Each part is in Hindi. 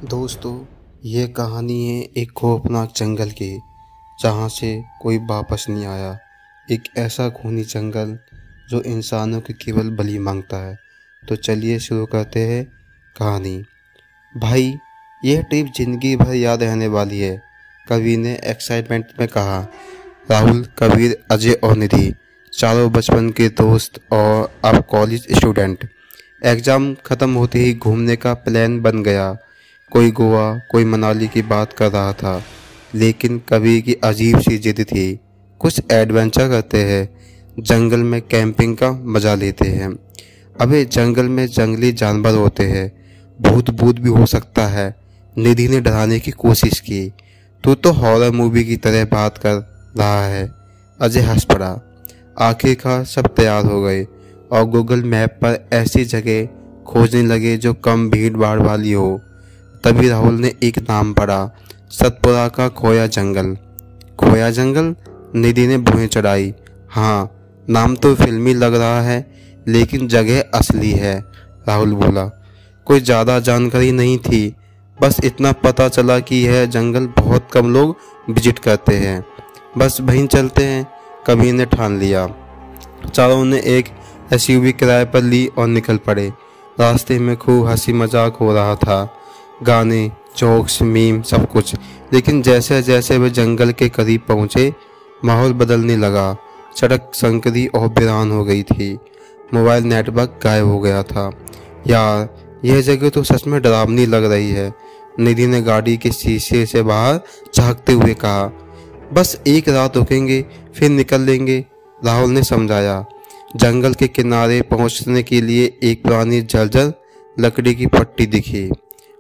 दोस्तों, ये कहानी है एक खौफनाक जंगल की, जहाँ से कोई वापस नहीं आया। एक ऐसा खूनी जंगल जो इंसानों की केवल बलि मांगता है। तो चलिए शुरू करते हैं कहानी। भाई, यह ट्रिप जिंदगी भर याद रहने वाली है, कवि ने एक्साइटमेंट में कहा। राहुल, कबीर, अजय और निधि, चारों बचपन के दोस्त और अब कॉलेज स्टूडेंट। एग्ज़ाम ख़त्म होते ही घूमने का प्लान बन गया। कोई गोवा, कोई मनाली की बात कर रहा था, लेकिन कबीर की अजीब सी जिद थी। कुछ एडवेंचर करते हैं, जंगल में कैंपिंग का मज़ा लेते हैं। अबे, जंगल में जंगली जानवर होते हैं, भूत भूत भी हो सकता है। निधि ने डराने की कोशिश की। तू तो हॉरर मूवी की तरह बात कर रहा है। अजय हंस पड़ा। आखिरकार सब तैयार हो गए और गूगल मैप पर ऐसी जगह खोजने लगे जो कम भीड़ भाड़ वाली हो। तभी राहुल ने एक नाम पढ़ा, सतपुरा का खोया जंगल। खोया जंगल? निधि ने भुएं चढ़ाई। हाँ, नाम तो फिल्मी लग रहा है, लेकिन जगह असली है, राहुल बोला। कोई ज़्यादा जानकारी नहीं थी, बस इतना पता चला कि यह जंगल बहुत कम लोग विजिट करते हैं। बस वहीं चलते हैं, कबीर ने ठान लिया। चारों ने एक एसयूवी किराए पर ली और निकल पड़े। रास्ते में खूब हंसी मजाक हो रहा था, गाने, जोक्स, मीम, सब कुछ। लेकिन जैसे जैसे वे जंगल के करीब पहुंचे, माहौल बदलने लगा। सड़क संकरी और वीरान हो गई थी। मोबाइल नेटवर्क गायब हो गया था। यार, यह जगह तो सच में डरावनी लग रही है, निधि ने गाड़ी के शीशे से बाहर झांकते हुए कहा। बस एक रात रुकेंगे, फिर निकल लेंगे, राहुल ने समझाया। जंगल के किनारे पहुंचने के लिए एक पुरानी जर्जर लकड़ी की पट्टी दिखी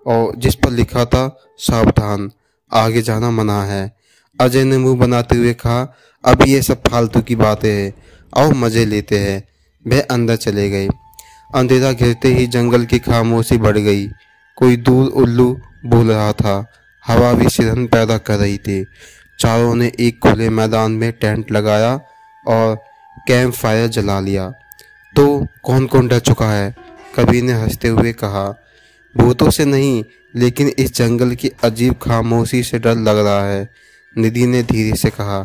और जिस पर लिखा था, सावधान, आगे जाना मना है। अजय ने मुंह बनाते हुए कहा, अब ये सब फालतू की बातें हैं, आओ मजे लेते हैं। वह अंदर चले गए। अंधेरा घिरते ही जंगल की खामोशी बढ़ गई। कोई दूर उल्लू बोल रहा था, हवा भी सिरहन पैदा कर रही थी। चारों ने एक खुले मैदान में टेंट लगाया और कैंप फायर जला लिया। तो कौन कौन डर चुका है? कबीर ने हंसते हुए कहा। भूतों से नहीं, लेकिन इस जंगल की अजीब खामोशी से डर लग रहा है, निधि ने धीरे से कहा।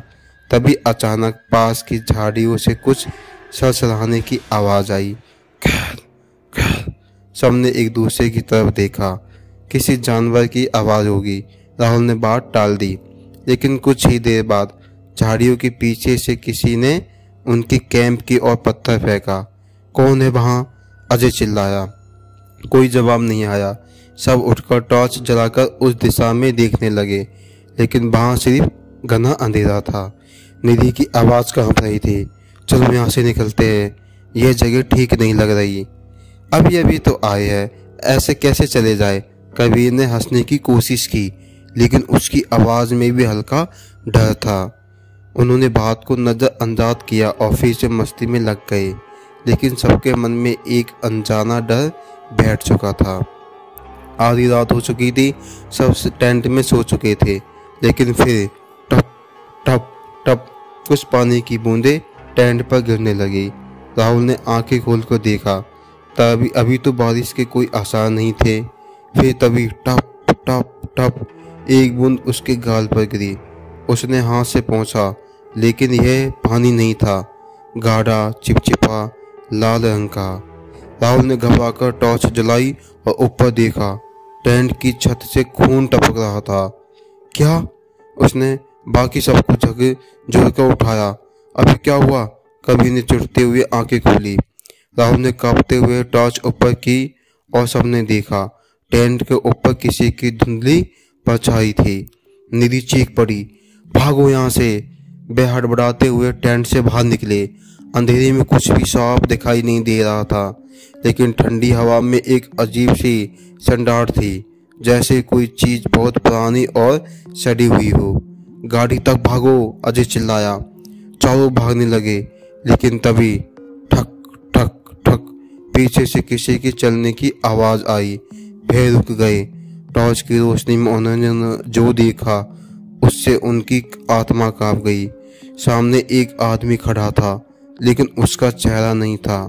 तभी अचानक पास की झाड़ियों से कुछ सरसराने की आवाज़ आई। खैर खैर, सबने एक दूसरे की तरफ देखा। किसी जानवर की आवाज़ होगी, राहुल ने बात टाल दी। लेकिन कुछ ही देर बाद झाड़ियों के पीछे से किसी ने उनके कैंप की ओर पत्थर फेंका। कौन है वहाँ? अजय चिल्लाया। कोई जवाब नहीं आया। सब उठकर टॉर्च जलाकर उस दिशा में देखने लगे, लेकिन वहाँ सिर्फ घना अंधेरा था। निधि की आवाज़ कांप रही थी। चलो यहाँ से निकलते हैं, यह जगह ठीक नहीं लग रही। अभी अभी तो आए हैं, ऐसे कैसे चले जाए? कबीर ने हंसने की कोशिश की, लेकिन उसकी आवाज़ में भी हल्का डर था। उन्होंने बात को नज़रअंदाज किया और फिर से मस्ती में लग गए, लेकिन सबके मन में एक अनजाना डर बैठ चुका था। आधी रात हो चुकी थी, सब टेंट में सो चुके थे, लेकिन फिर टप टप टप कुछ पानी की बूंदें टेंट पर गिरने लगी। राहुल ने आंखें खोलकर देखा, तभी अभी तो बारिश के कोई आसार नहीं थे। फिर तभी टप टप टप एक बूंद उसके गाल पर गिरी। उसने हाथ से पोंछा, लेकिन यह पानी नहीं था, गाढ़ा, चिपचिपा, लाल रंग का। राहुल ने घबराकर टॉर्च जलाई और ऊपर देखा। टेंट की छत से खून टपक रहा था। क्या? उसने बाकी सबको झकझोरकर उठाया। अभी क्या हुआ? कबीर ने चिढ़ते हुए आंखें खोली। राहुल ने कांपते हुए टॉर्च ऊपर की और सबने देखा, टेंट के ऊपर किसी की धुंधली परछाई थी। निधि चीख पड़ी, भागो यहाँ से! वे हड़बड़ाते हुए टेंट से बाहर निकले। अंधेरे में कुछ भी साफ दिखाई नहीं दे रहा था, लेकिन ठंडी हवा में एक अजीब सी सन्नाट थी, जैसे कोई चीज बहुत पुरानी और सड़ी हुई हो। गाड़ी तक भागो! अजय चिल्लाया। चारों भागने लगे, लेकिन तभी ठक ठक ठक पीछे से किसी के चलने की आवाज आई। फिर रुक गए। टॉर्च की रोशनी में उन्होंने जो देखा, उससे उनकी आत्मा कांप गई। सामने एक आदमी खड़ा था, लेकिन उसका चेहरा नहीं था।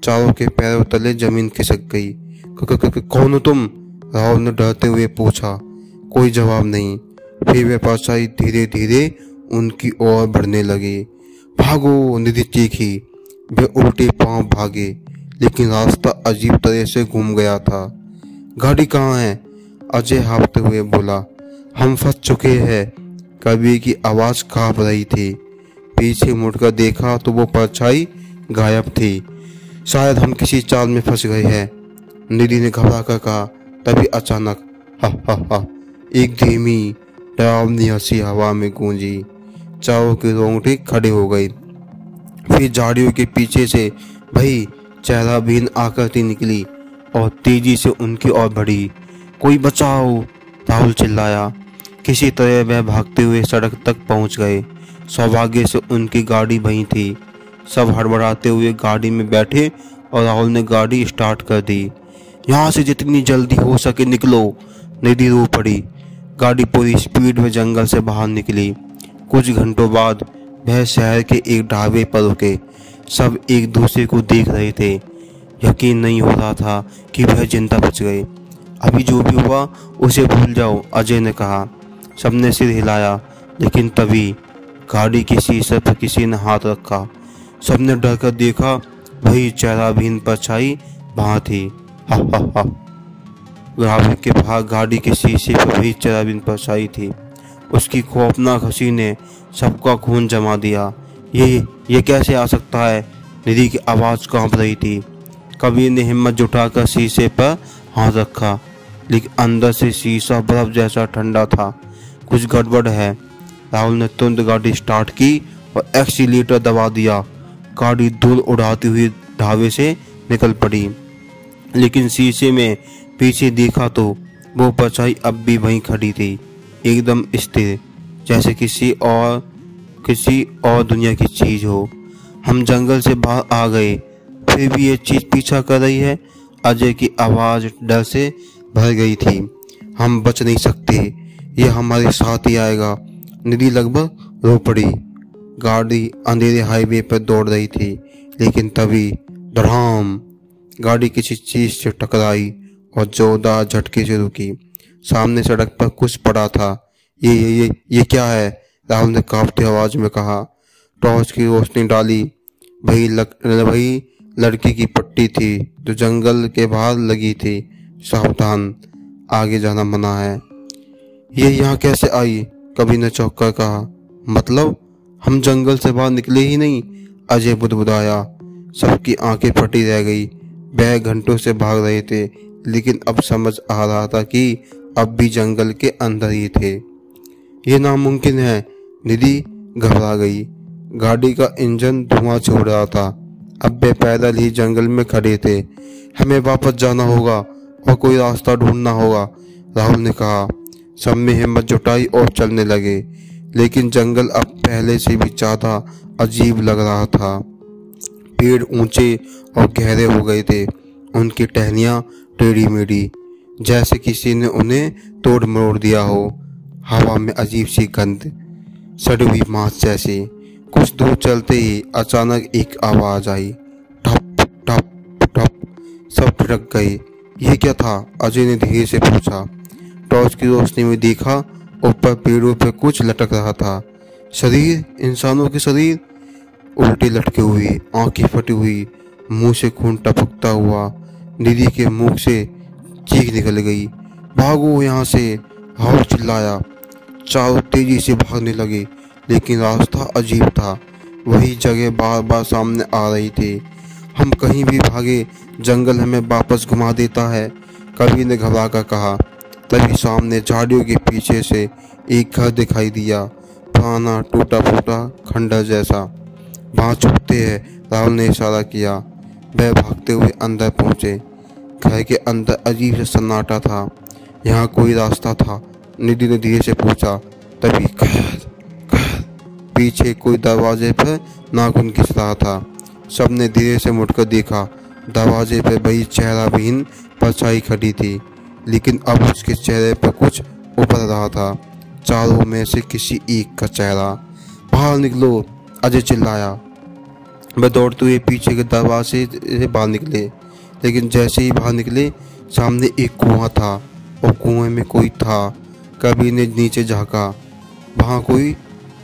चारों के पैरों तले जमीन खिसक गई। कौन हो तुम? राहुल ने डरते हुए पूछा। कोई जवाब नहीं। फिर वे परछाई धीरे धीरे उनकी ओर बढ़ने लगे। भागो, निधि चीखी। वे उल्टे पांव भागे, लेकिन रास्ता अजीब तरह से घूम गया था। गाड़ी कहाँ है? अजय हाँफते हुए बोला। हम फंस चुके हैं। कबीर की आवाज कांप रही थी। पीछे मुड़कर देखा तो वो परछाई गायब थी। शायद हम किसी चाल में फंस गए हैं, निधि ने घबरा कर कहा। तभी अचानक हा हा हा एक धीमी डरावनी हंसी हवा में गूंजी। चारों के रोंगटे खड़े हो गए। फिर झाड़ियों के पीछे से भाई चेहरा बीन आकृति निकली और तेजी से उनकी ओर बढ़ी। कोई बचाओ, राहुल चिल्लाया। किसी तरह वह भागते हुए सड़क तक पहुंच गए। सौभाग्य से उनकी गाड़ी वहीं थी। सब हड़बड़ाते हुए गाड़ी में बैठे और राहुल ने गाड़ी स्टार्ट कर दी। यहाँ से जितनी जल्दी हो सके निकलो, निधि रो पड़ी। गाड़ी पूरी स्पीड में जंगल से बाहर निकली। कुछ घंटों बाद वह शहर के एक ढाबे पर रुके। सब एक दूसरे को देख रहे थे। यकीन नहीं हो रहा था कि वह जिंदा बच गए। अभी जो भी हुआ उसे भूल जाओ, अजय ने कहा। सबने सिर हिलाया, लेकिन तभी गाड़ी के शीशे पर किसी ने हाथ रखा। सबने डर कर देखा। वही चेहराबीन परछाई वहां थी। हा हा हा। ढाबे के बाहर गाड़ी के शीशे पर वही चेहराबीन परछाई थी। उसकी खौफनाक हंसी ने सबका खून जमा दिया। ये कैसे आ सकता है? निधि की आवाज़ कांप रही थी। कबीर ने हिम्मत जुटाकर शीशे पर हाथ रखा, लेकिन अंदर से शीशा बर्फ जैसा ठंडा था। कुछ गड़बड़ है। राहुल ने तुरंत गाड़ी स्टार्ट की और एक्सीलेटर दबा दिया। गाड़ी धूल उड़ाती हुई ढाबे से निकल पड़ी, लेकिन शीशे में पीछे देखा तो वो परछाई अब भी वहीं खड़ी थी, एकदम स्थिर, जैसे किसी और दुनिया की चीज हो। हम जंगल से बाहर आ गए, फिर भी ये चीज पीछा कर रही है। अजय की आवाज डर से भर गई थी। हम बच नहीं सकते, ये हमारे साथ ही आएगा। निधि लगभग रो पड़ी। गाड़ी अंधेरे हाईवे पर दौड़ रही थी, लेकिन तभी धड़ाम, गाड़ी किसी चीज से टकराई और जोरदार झटके से रुकी। सामने सड़क पर कुछ पड़ा था। ये क्या है? राहुल ने कांपती आवाज में कहा। टॉर्च की रोशनी डाली। वही लड़की की पट्टी थी जो जंगल के बाहर लगी थी। सावधान, आगे जाना मना है। ये यहाँ कैसे आई? कबीर ने चौंक कर कहा। मतलब हम जंगल से बाहर निकले ही नहीं, अजय बुदबुदाया। सबकी आंखें फटी रह गई। वह घंटों से भाग रहे थे, लेकिन अब समझ आ रहा था कि अब भी जंगल के अंदर ही थे। ये नामुमकिन है। निधि घबरा गई। गाड़ी का इंजन धुआं छोड़ रहा था। अब वे पैदल ही जंगल में खड़े थे। हमें वापस जाना होगा और कोई रास्ता ढूंढना होगा, राहुल ने कहा। सब में हिम्मत जुटाई और चलने लगे, लेकिन जंगल अब पहले से भी ज्यादा अजीब लग रहा था। पेड़ ऊंचे और गहरे हो गए थे। उनकी टहनियाँ टेढ़ी मेढ़ी, जैसे किसी ने उन्हें तोड़ मरोड़ दिया हो। हवा में अजीब सी गंध, सड़ी हुई मांस जैसी। कुछ दूर चलते ही अचानक एक आवाज आई, ठप ठप ठप। सब ठिठक गए। ये क्या था? अजय ने धीरे से पूछा। टॉर्च की रोशनी में देखा, ऊपर पेड़ों पर कुछ लटक रहा था। शरीर, इंसानों के शरीर, उल्टे लटके हुए, आंखें फटी हुई, मुंह से खून टपकता हुआ। निधि के मुंह से चीख निकल गई। भागो यहाँ से, राहुल चिल्लाया। चारों तेजी से भागने लगे, लेकिन रास्ता अजीब था। वही जगह बार बार सामने आ रही थी। हम कहीं भी भागे, जंगल हमें वापस घुमा देता है, कबीर ने घबरा कर कहा। तभी सामने झाड़ियों के पीछे से एक घर दिखाई दिया, पुराना टूटा फूटा खंडर जैसा। वहाँ छुपते हैं, राहुल ने इशारा किया। वह भागते हुए अंदर पहुँचे। घर के अंदर अजीब सा सन्नाटा था। यहाँ कोई रास्ता था? निधि ने धीरे से पूछा। तभी खैर पीछे कोई दरवाजे पर नाखून घिस रहा था। सबने धीरे से मुड़कर देखा। दरवाजे पर वही चेहराविहीन परछाई खड़ी थी, लेकिन अब उसके चेहरे पर कुछ उभर रहा था। चारों में से किसी एक का चेहरा। बाहर निकलो, अजय चिल्लाया। वह दौड़ते हुए पीछे के दरवाजे से बाहर निकले, लेकिन जैसे ही बाहर निकले, सामने एक कुआं था। और कुएं में कोई था। कबीर ने नीचे झांका, वहाँ कोई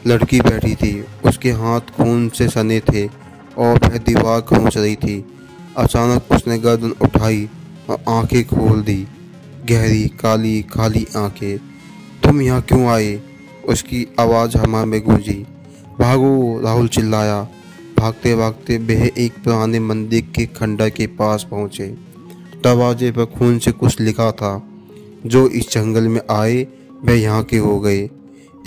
लड़की बैठी थी। उसके हाथ खून से सने थे और वह दीवार खरोंच रही थी। अचानक उसने गर्दन उठाई और आंखें खोल दी, गहरी काली खाली आंखें। तुम यहाँ क्यों आए? उसकी आवाज़ हवा में गूंजी। भागो, राहुल चिल्लाया। भागते भागते वह एक पुराने मंदिर के खंडर के पास पहुँचे। दरवाजे पर खून से कुछ लिखा था, जो इस जंगल में आए वह यहाँ के हो गए।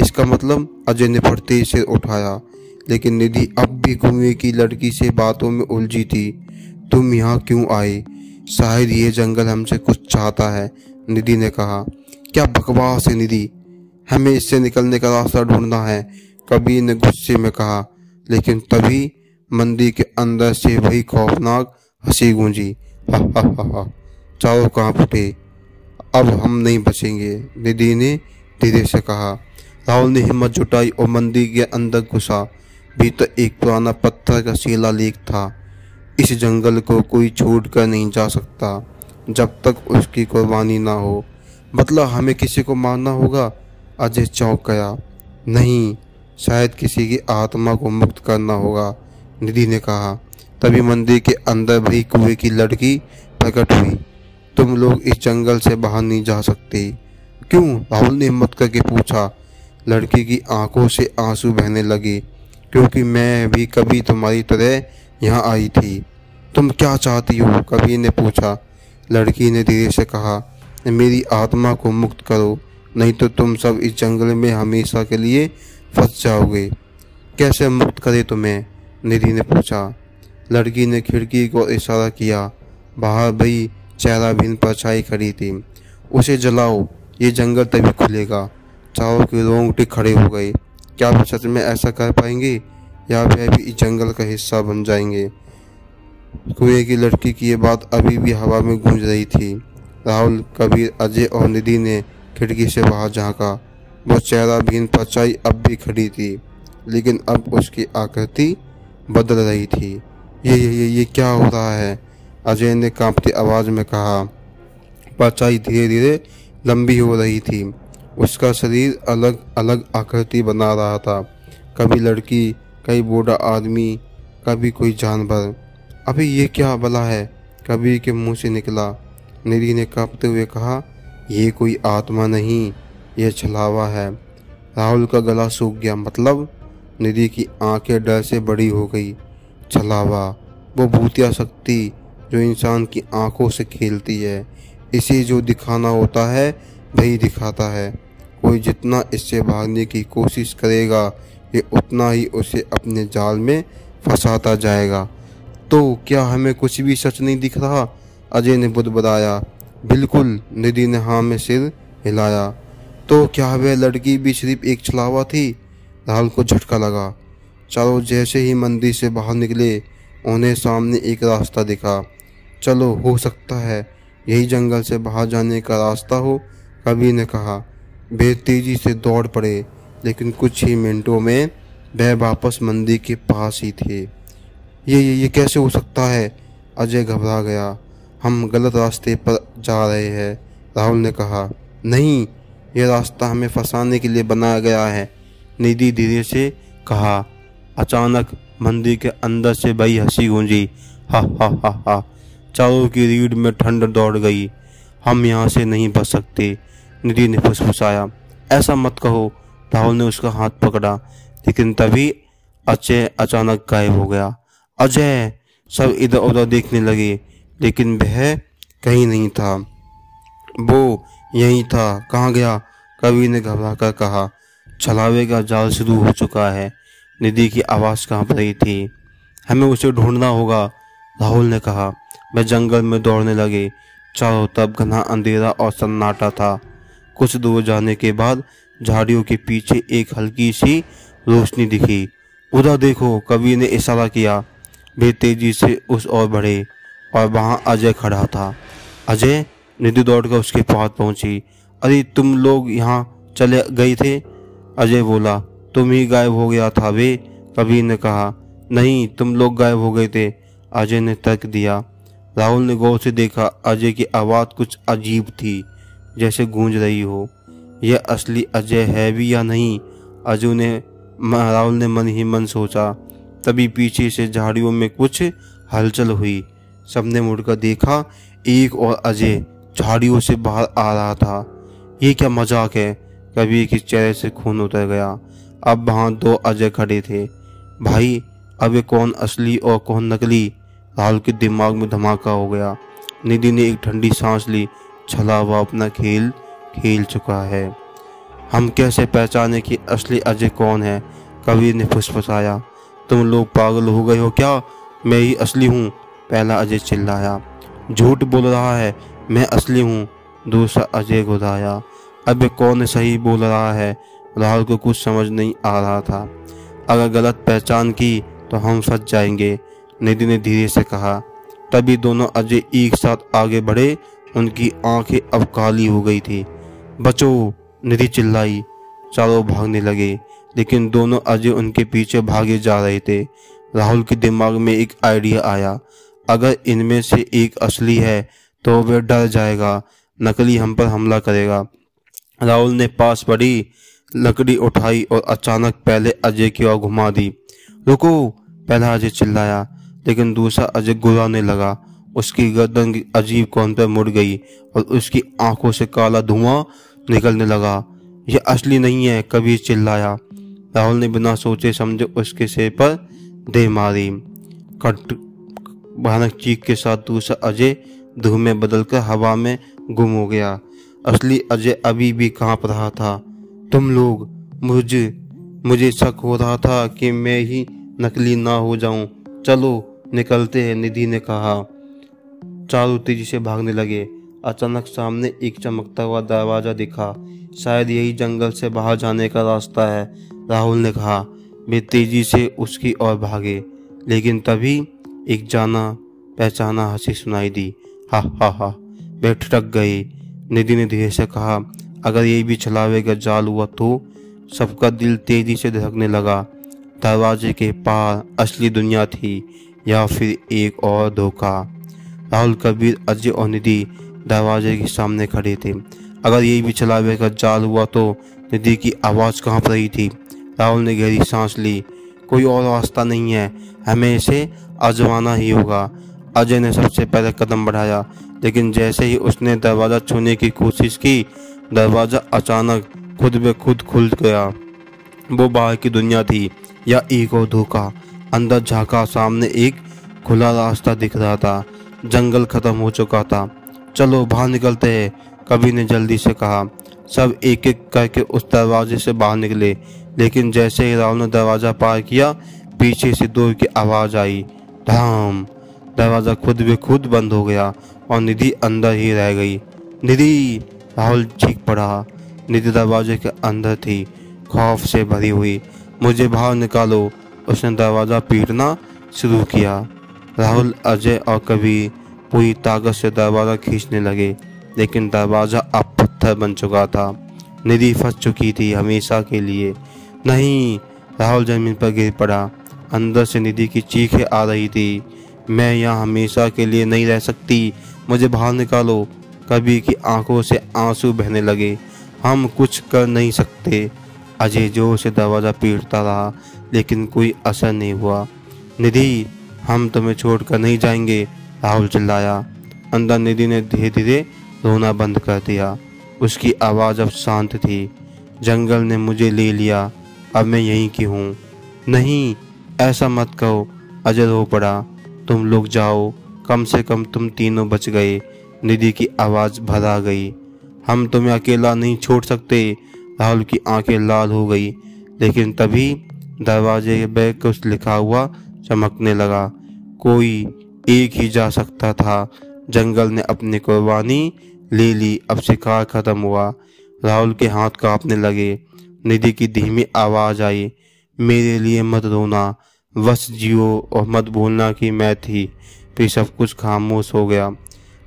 इसका मतलब? अजय ने फटते सिर उठाया, लेकिन निधि अब भी कुएं की लड़की से बातों में उलझी थी। तुम यहाँ क्यों आए? शायद ये जंगल हमसे कुछ चाहता है, निधि ने कहा। क्या बकवास है निधि, हमें इससे निकलने का रास्ता ढूंढना है, कबीर ने गुस्से में कहा। लेकिन तभी मंदिर के अंदर से वही खौफनाक हंसी गूंजी। हा हा हा हा। चारों कांप उठे। अब हम नहीं बचेंगे, निधि ने धीरे से कहा। राहुल ने हिम्मत जुटाई और मंदिर के अंदर घुसा। भीतर एक पुराना पत्थर का शिलालेख था। इस जंगल को कोई छोड़ कर नहीं जा सकता जब तक उसकी कुर्बानी ना हो। मतलब हमें किसी को मारना होगा? अजय चौंक गया। नहीं, शायद किसी की आत्मा को मुक्त करना होगा, निधि ने कहा। तभी मंदिर के अंदर वही कुएं की लड़की प्रकट हुई। तुम लोग इस जंगल से बाहर नहीं जा सकते। क्यों? राहुल ने हिम्मत करके पूछा। लड़की की आंखों से आंसू बहने लगे। क्योंकि मैं भी कभी तुम्हारी तरह यहाँ आई थी। तुम क्या चाहती हो? कबीर ने पूछा। लड़की ने धीरे से कहा, मेरी आत्मा को मुक्त करो, नहीं तो तुम सब इस जंगल में हमेशा के लिए फंस जाओगे। कैसे मुक्त करे तुम्हें? निधि ने पूछा। लड़की ने खिड़की को इशारा किया। बाहर वही चेहराबीन परछाई खड़ी थी। उसे जलाओ, ये जंगल तभी खुलेगा। चारों के रोंगटे खड़े हो गए। क्या वे सच में ऐसा कर पाएंगे, या वह भी इस जंगल का हिस्सा बन जाएंगे? कुएं की लड़की की ये बात अभी भी हवा में गूंज रही थी। राहुल, कबीर, अजय और निधि ने खिड़की से बाहर झांका। वो चेहराबीन परछाई अब भी खड़ी थी, लेकिन अब उसकी आकृति बदल रही थी। ये क्या हो रहा है? अजय ने कांपती आवाज में कहा। परछाई धीरे धीरे लंबी हो रही थी। उसका शरीर अलग अलग आकृति बना रहा था। कभी लड़की, कभी बूढ़ा आदमी, कभी कोई जानवर। अभी ये क्या भला है? कबीर के मुंह से निकला। निधि ने कांपते हुए कहा, ये कोई आत्मा नहीं, यह छलावा है। राहुल का गला सूख गया। मतलब? निधि की आंखें डर से बड़ी हो गई। छलावा, वो भूतिया शक्ति जो इंसान की आंखों से खेलती है। इसे जो दिखाना होता है वही दिखाता है। कोई जितना इससे भागने की कोशिश करेगा, ये उतना ही उसे अपने जाल में फंसाता जाएगा। तो क्या हमें कुछ भी सच नहीं दिख रहा? अजय ने बुदबुदाया। बिल्कुल, निधि ने हाँ में सिर हिलाया। तो क्या वह लड़की भी सिर्फ एक छलावा थी? राहुल को झटका लगा। चारों जैसे ही मंदिर से बाहर निकले, उन्हें सामने एक रास्ता दिखा। चलो, हो सकता है यही जंगल से बाहर जाने का रास्ता हो, कबीर ने कहा। वे तेजी से दौड़ पड़े, लेकिन कुछ ही मिनटों में वह वापस मंदिर के पास ही थे। ये कैसे हो सकता है? अजय घबरा गया। हम गलत रास्ते पर जा रहे हैं, राहुल ने कहा। नहीं, यह रास्ता हमें फंसाने के लिए बनाया गया है, निधि धीरे से कहा। अचानक मंदिर के अंदर से वही हंसी गूंजी। हा हा हा हा। चारों की रीढ़ में ठंड दौड़ गई। हम यहाँ से नहीं बच सकते, निधि ने फुसफुसाया। ऐसा मत कहो, राहुल ने उसका हाथ पकड़ा। लेकिन तभी अजय अचानक गायब हो गया। अजय! सब इधर उधर देखने लगे, लेकिन वह कहीं नहीं था। वो यहीं था। कहाँ गया? कबीर ने घबरा कर कहा। छलावे का जाल शुरू हो चुका है, निधि की आवाज़ कांप रही थी। हमें उसे ढूंढना होगा, राहुल ने कहा। वह जंगल में दौड़ने लगे। चारों तरफ घना अंधेरा और सन्नाटा था। कुछ दूर जाने के बाद झाड़ियों के पीछे एक हल्की सी रोशनी दिखी। उधर देखो, कबीर ने इशारा किया। वे तेजी से उस ओर बढ़े और वहाँ अजय खड़ा था। अजय! निधि दौड़कर उसके पास पहुंची। अरे, तुम लोग यहाँ चले गए थे? अजय बोला। तुम ही गायब हो गया था वे, कबीर ने कहा। नहीं, तुम लोग गायब हो गए थे, अजय ने तर्क दिया। राहुल ने गौर से देखा। अजय की आवाज़ कुछ अजीब थी, जैसे गूंज रही हो। यह असली अजय है भी या नहीं, राहुल ने मन ही मन सोचा। तभी पीछे से झाड़ियों में कुछ हलचल हुई। सबने मुड़कर देखा, एक और अजय झाड़ियों से बाहर आ रहा था। ये क्या मजाक है? कबीर के चेहरे से खून उतर गया। अब वहां दो अजय खड़े थे। भाई, अब ये कौन असली और कौन नकली? राहुल के दिमाग में धमाका हो गया। निधि ने एक ठंडी सांस ली। छला हुआ अपना खेल खेल चुका है। हम कैसे पहचाने कि असली अजय कौन है? कबीर ने फुसफुसाया। तुम लोग पागल हो गए हो क्या? मैं ही असली हूँ, पहला अजय चिल्लाया। झूठ बोल रहा है, मैं असली हूँ, दूसरा अजय घुराया। अब कौन सही बोल रहा है? राहुल को कुछ समझ नहीं आ रहा था। अगर गलत पहचान की तो हम फंस जाएंगे, निधि ने धीरे से कहा। तभी दोनों अजय एक साथ आगे बढ़े। उनकी आंखें अब काली हो गई थी। बचो, निधि चिल्लाई। चारों भागने लगे, लेकिन दोनों अजय उनके पीछे भागे जा रहे थे। राहुल के दिमाग में एक आइडिया आया। अगर इनमें से एक असली है तो वह डर जाएगा, नकली हम पर हमला करेगा। राहुल ने पास पड़ी लकड़ी उठाई और अचानक पहले अजय की ओर घुमा दी। रुको, पहला अजय चिल्लाया, लेकिन दूसरा अजय गुर्राने लगा। उसकी गर्दन अजीब कोण पर मुड़ गई और उसकी आंखों से काला धुआं निकलने लगा। यह असली नहीं है, कबीर चिल्लाया। राहुल ने बिना सोचे समझे उसके सिर पर दे मारी। कट भयानक चीख के साथ दूसरा अजय धूम में बदलकर हवा में गुम हो गया। असली अजय अभी भी कांप रहा था। तुम लोग, मुझे शक हो रहा था कि मैं ही नकली ना हो जाऊं। चलो निकलते हैं, निधि ने कहा। चारों तेजी से भागने लगे। अचानक सामने एक चमकता हुआ दरवाजा दिखा। शायद यही जंगल से बाहर जाने का रास्ता है, राहुल ने कहा। वे तेजी से उसकी ओर भागे, लेकिन तभी एक जाना पहचाना हंसी सुनाई दी। हा हा हा, वे ठिठक गए। निधि ने धीरे से कहा, अगर ये भी छलावे का जाल हुआ तो? सबका दिल तेजी से धड़कने लगा। दरवाजे के पार असली दुनिया थी या फिर एक और धोखा? राहुल, कबीर, अजय और निधि दरवाजे के सामने खड़े थे। अगर ये भी छलावे का जाल हुआ तो? निधि की आवाज़ कांप रही थी। राहुल ने गहरी सांस ली। कोई और रास्ता नहीं है, हमें इसे आजमाना ही होगा। अजय ने सबसे पहले कदम बढ़ाया, लेकिन जैसे ही उसने दरवाज़ा छूने की कोशिश की, दरवाज़ा अचानक खुद ब खुद खुल गया। वो बाहर की दुनिया थी या एक और धोखा? अंदर झांका, सामने एक खुला रास्ता दिख रहा था। जंगल खत्म हो चुका था। चलो बाहर निकलते हैं, कबीर ने जल्दी से कहा। सब एक एक करके उस दरवाजे से बाहर निकले, लेकिन जैसे ही राहुल ने दरवाज़ा पार किया, पीछे से दूर की आवाज़ आई। धाम! दरवाज़ा खुद ब खुद बंद हो गया और निधि अंदर ही रह गई। निधि! राहुल चीख पड़ा। निधि दरवाजे के अंदर थी, खौफ से भरी हुई। मुझे बाहर निकालो, उसने दरवाज़ा पीटना शुरू किया। राहुल, अजय और कबीर पूरी ताकत से दरवाज़ा खींचने लगे, लेकिन दरवाज़ा अब पत्थर बन चुका था। निधि फंस चुकी थी हमेशा के लिए। नहीं! राहुल जमीन पर गिर पड़ा। अंदर से निधि की चीखें आ रही थी। मैं यहाँ हमेशा के लिए नहीं रह सकती, मुझे बाहर निकालो। कबीर की आंखों से आंसू बहने लगे। हम कुछ कर नहीं सकते। अजय जोर से दरवाज़ा पीटता रहा, लेकिन कोई असर नहीं हुआ। निधि, हम तुम्हें छोड़कर नहीं जाएंगे, राहुल चिल्लाया। अंदर निधि ने धीरे धीरे रोना बंद कर दिया। उसकी आवाज़ अब शांत थी। जंगल ने मुझे ले लिया, अब मैं यहीं की हूँ। नहीं, ऐसा मत कहो, अजय रो पड़ा। तुम लोग जाओ, कम से कम तुम तीनों बच गए, निधि की आवाज़ भरा गई। हम तुम्हें अकेला नहीं छोड़ सकते। राहुल की आंखें लाल हो गई, लेकिन तभी दरवाजे पे कुछ लिखा हुआ चमकने लगा। कोई एक ही जा सकता था। जंगल ने अपनी कुर्बानी ले ली, अब शिकार खत्म हुआ। राहुल के हाथ कांपने लगे। निधि की धीमी आवाज़ आई, मेरे लिए मत रोना, बस जियो और मत भूलना कि मैं थी। फिर सब कुछ खामोश हो गया।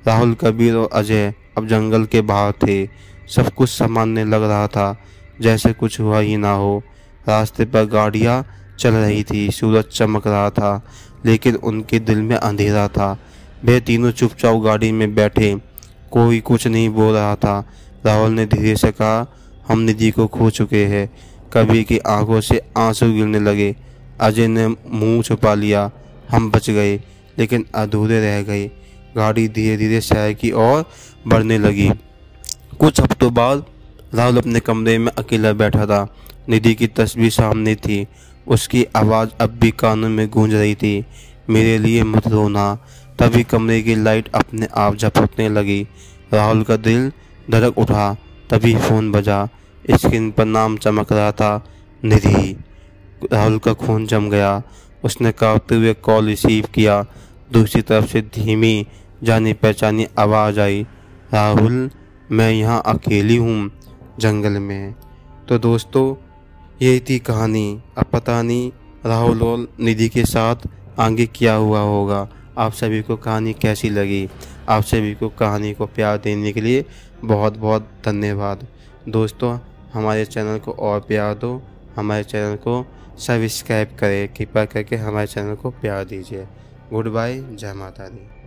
राहुल, कबीर और अजय अब जंगल के बाहर थे। सब कुछ सामान्य लग रहा था, जैसे कुछ हुआ ही ना हो। रास्ते पर गाड़ियाँ चल रही थी, सूरज चमक रहा था, लेकिन उनके दिल में अंधेरा था। वे तीनों चुपचाप गाड़ी में बैठे, कोई कुछ नहीं बोल रहा था। राहुल ने धीरे से कहा, हम निधि को खो चुके हैं। कवि की आंखों से आंसू गिरने लगे। अजय ने मुंह छुपा लिया। हम बच गए, लेकिन अधूरे रह गए। गाड़ी धीरे धीरे शहर की ओर बढ़ने लगी। कुछ हफ्तों बाद राहुल अपने कमरे में अकेला बैठा था। निधि की तस्वीर सामने थी। उसकी आवाज़ अब भी कानों में गूंज रही थी, मेरे लिए मत रोना। तभी कमरे की लाइट अपने आप झपकने लगी। राहुल का दिल धड़क उठा। तभी फ़ोन बजा। स्क्रीन पर नाम चमक रहा था, निधि। राहुल का खून जम गया। उसने कांपते हुए कॉल रिसीव किया। दूसरी तरफ से धीमी जानी पहचानी आवाज़ आई, राहुल, मैं यहाँ अकेली हूँ जंगल में। तो दोस्तों, यही थी कहानी। अब पता नहीं राहुल और निधि के साथ आगे क्या हुआ होगा। आप सभी को कहानी कैसी लगी? आप सभी को कहानी को प्यार देने के लिए बहुत बहुत धन्यवाद। दोस्तों, हमारे चैनल को और प्यार दो। हमारे चैनल को सब्सक्राइब करें। कृपया करके हमारे चैनल को प्यार दीजिए। Good bye. जय माता दी।